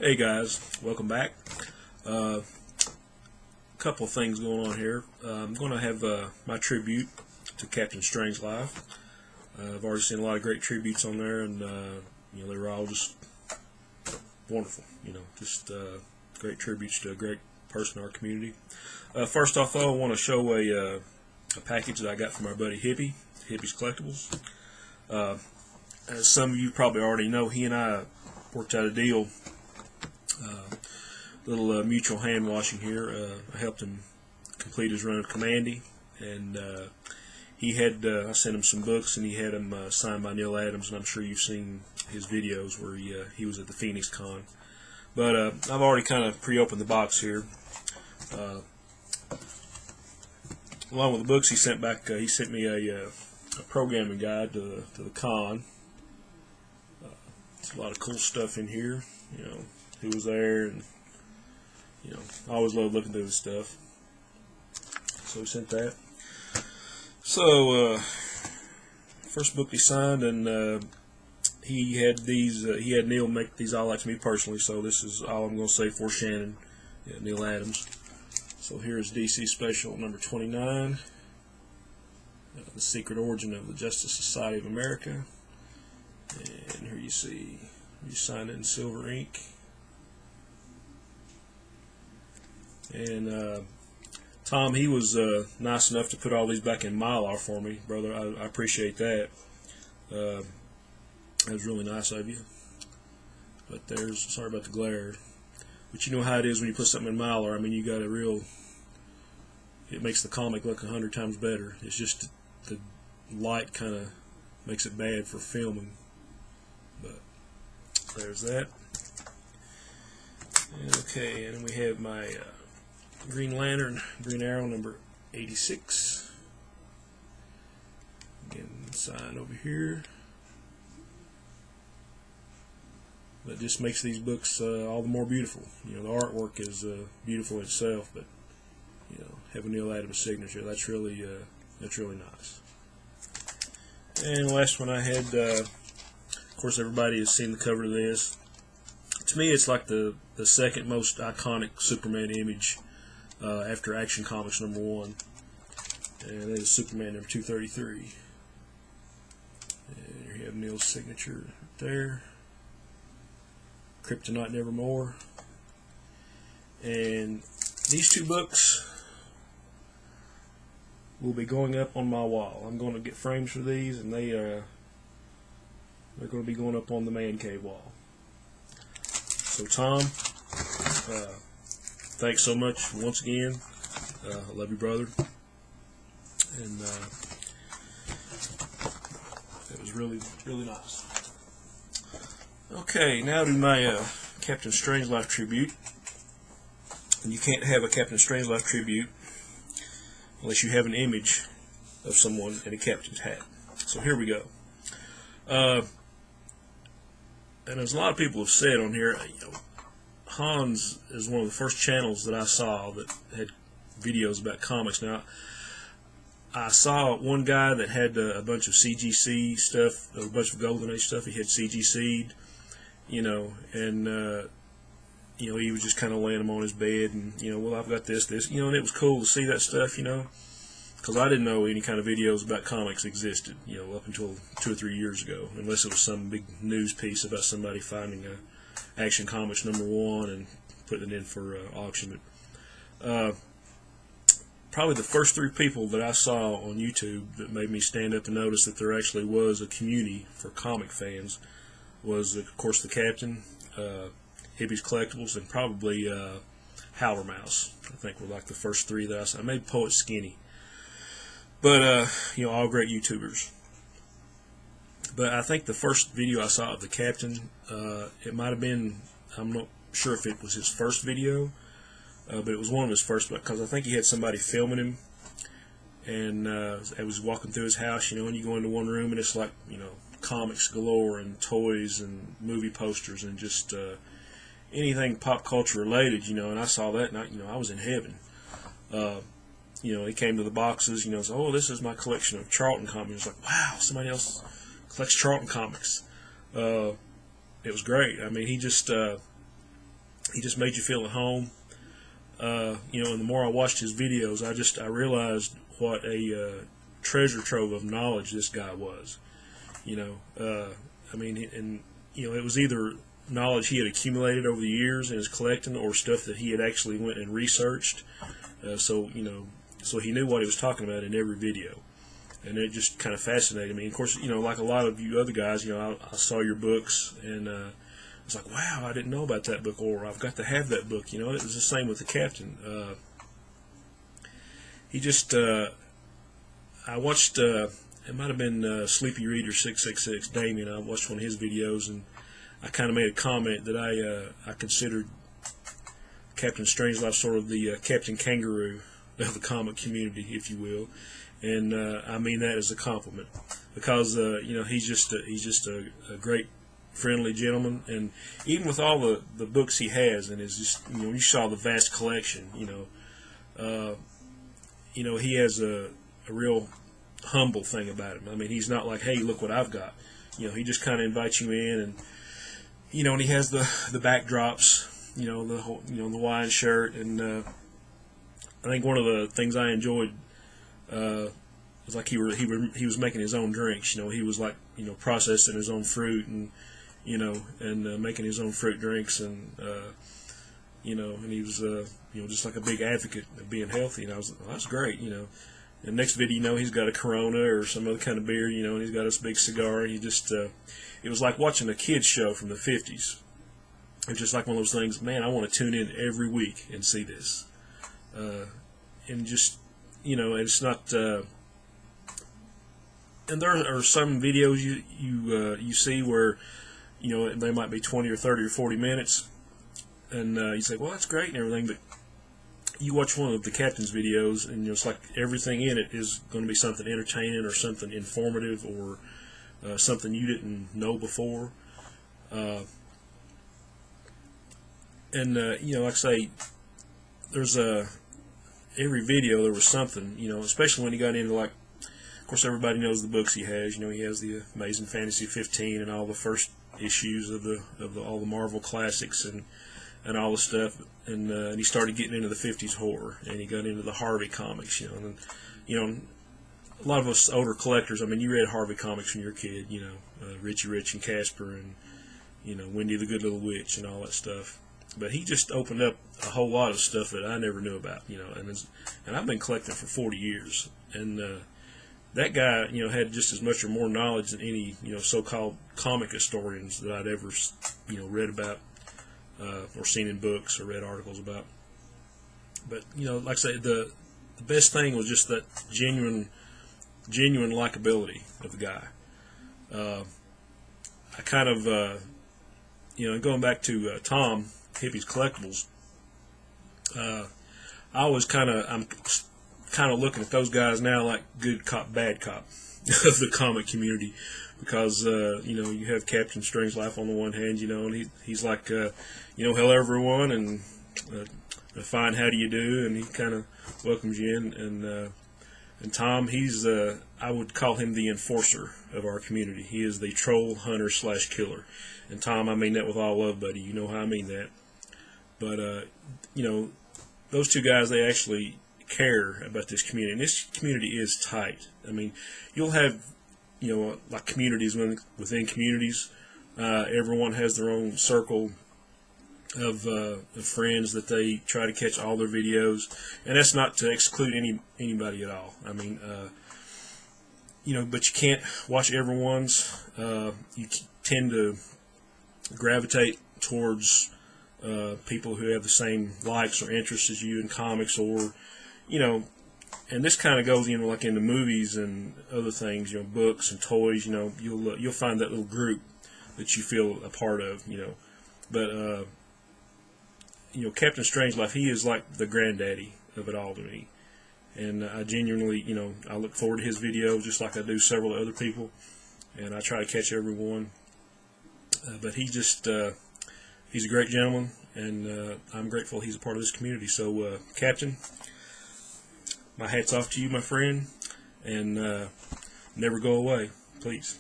Hey guys, welcome back. Couple of things going on here. I'm going to have my tribute to Captain Strangelife. I've already seen a lot of great tributes on there, and they were all just wonderful. Just great tributes to a great person in our community. First off, though, I want to show a package that I got from our buddy Hippy, Hippy's Collectibles. As some of you probably already know, he and I worked out a deal. Little mutual hand washing here. I helped him complete his run of Commandy, and he had I sent him some books, and he had them signed by Neil Adams, and I'm sure you've seen his videos where he was at the Phoenix Con. But I've already kind of pre-opened the box here. Along with the books he sent back, he sent me a programming guide to the con. There's a lot of cool stuff in here. Who was there, and I always love looking through this stuff. So we sent that. So first book he signed, and he had these. He had Neil make these all out to me personally. So this is all I'm going to say for Shannon, Neil Adams. So here's DC Special number 29, The Secret Origin of the Justice Society of America. And here you see, you signed it in silver ink. And Tom, he was nice enough to put all these back in Mylar for me, brother. I appreciate that. That was really nice of you. But sorry about the glare. But you know how it is when you put something in Mylar. I mean, you got it makes the comic look 100 times better. It's just the light kind of makes it bad for filming. But there's that. Okay, and we have my Green Lantern, Green Arrow number 86. Again, sign over here. That just makes these books all the more beautiful. The artwork is beautiful itself, but having Neil Adams' signature, that's really nice. And the last one I had, of course, everybody has seen the cover of this. To me, it's like the second most iconic Superman image after Action Comics number 1, and that is Superman number 233. And here you have Neil's signature right there. Kryptonite Nevermore. And these two books will be going up on my wall. I'm going to get frames for these, and they're going to be going up on the man cave wall. So Tom, thanks so much once again. I love you, brother. And it was really, really nice. Okay, now to my Captain Strangelife tribute. And you can't have a Captain Strangelife tribute unless you have an image of someone in a captain's hat. So here we go. And as a lot of people have said on here, Hans is one of the first channels that I saw that had videos about comics. Now, I saw one guy that had a bunch of CGC stuff, a bunch of Golden Age stuff. He had CGC'd, and he was just kind of laying them on his bed, and well, I've got this, and it was cool to see that stuff, because I didn't know any kind of videos about comics existed, up until 2 or 3 years ago, unless it was some big news piece about somebody finding Action Comics number 1 and putting it in for auction. But probably the first 3 people that I saw on YouTube that made me stand up and notice that there actually was a community for comic fans was, of course, the Captain, Hippy's Collectibles, and probably Howler Mouse. I think were like the first 3 that I saw. Maybe Poet Skinny. But, all great YouTubers. But I think the first video I saw of the Captain, it might have been, I'm not sure if it was his first video, but it was one of his first, because I think he had somebody filming him, and I was walking through his house, and you go into one room, and it's like, comics galore, and toys, and movie posters, and just anything pop culture related, and I saw that, and I was in heaven. He came to the boxes, said, oh, this is my collection of Charlton comics. I was like, wow, somebody else collects Charlton comics. It was great. I mean, he just He just made you feel at home. And the more I watched his videos, I realized what a treasure trove of knowledge this guy was. It was either knowledge he had accumulated over the years in his collecting, or stuff that he had actually went and researched. So he knew what he was talking about in every video, and it just kind of fascinated me. Of course, like a lot of you other guys, I saw your books, and I was like, wow, I didn't know about that book, or I've got to have that book. It was the same with the Captain. I watched, it might have been Sleepy Reader 666, Damien. I watched one of his videos, and I kind of made a comment that I considered Captainstrangelife sort of the Captain Kangaroo of the comic community, if you will, and I mean that as a compliment, because he's just a great, friendly gentleman, and even with all the books he has, and is just you saw the vast collection, he has a real humble thing about him. I mean, he's not like, hey, look what I've got. He just kind of invites you in, and and he has the backdrops, the whole, the Hawaiian shirt, and I think one of the things I enjoyed was like he was making his own drinks. He was like processing his own fruit, and making his own fruit drinks, and and he was just like a big advocate of being healthy. And I was like, well, that's great, And next video, he's got a Corona or some other kind of beer, and he's got this big cigar, and he just it was like watching a kids show from the 50s. It's just like one of those things, man, I want to tune in every week and see this. And just, it's not, and there are some videos you see where, they might be 20 or 30 or 40 minutes, and you say, well, that's great and everything, but you watch one of the Captain's videos, and it's like everything in it is going to be something entertaining or something informative, or something you didn't know before. Like I say, there's every video there was something, especially when he got into, like, of course everybody knows the books he has. He has the Amazing Fantasy 15 and all the first issues of all the Marvel classics and all the stuff, and he started getting into the 50s horror, and he got into the Harvey comics, and a lot of us older collectors, I mean, you read Harvey comics when you were a kid, Richie Rich and Casper, and Wendy the Good Little Witch and all that stuff. But he just opened up a whole lot of stuff that I never knew about, and I've been collecting for 40 years, and that guy, had just as much or more knowledge than any, so-called comic historians that I'd ever, read about, or seen in books or read articles about. But, like I say, the best thing was just that genuine likability of the guy. I kind of, going back to Tom, Hippy's Collectibles, I'm kind of looking at those guys now like good cop, bad cop of the comic community, because you have Captainstrangelife on the one hand, and he's like, hello everyone, and fine, how do you do, and he kind of welcomes you in, and Tom, he's I would call him the enforcer of our community. He is the troll hunter / killer, and Tom, I mean that with all love, buddy. You know how I mean that. But those two guys, they actually care about this community, and this community is tight. I mean, you'll have like communities within communities. Everyone has their own circle of friends that they try to catch all their videos, and that's not to exclude anybody at all. I mean, but you can't watch everyone's. You tend to gravitate towards people who have the same likes or interests as you in comics, or and this kind of goes like into movies and other things, books and toys. You'll find that little group that you feel a part of. But Captainstrangelife, he is like the granddaddy of it all to me, and I genuinely, I look forward to his videos just like I do several other people, and I try to catch everyone. But he just, he's a great gentleman, and I'm grateful he's a part of this community. So, Captain, my hat's off to you, my friend, and never go away, please.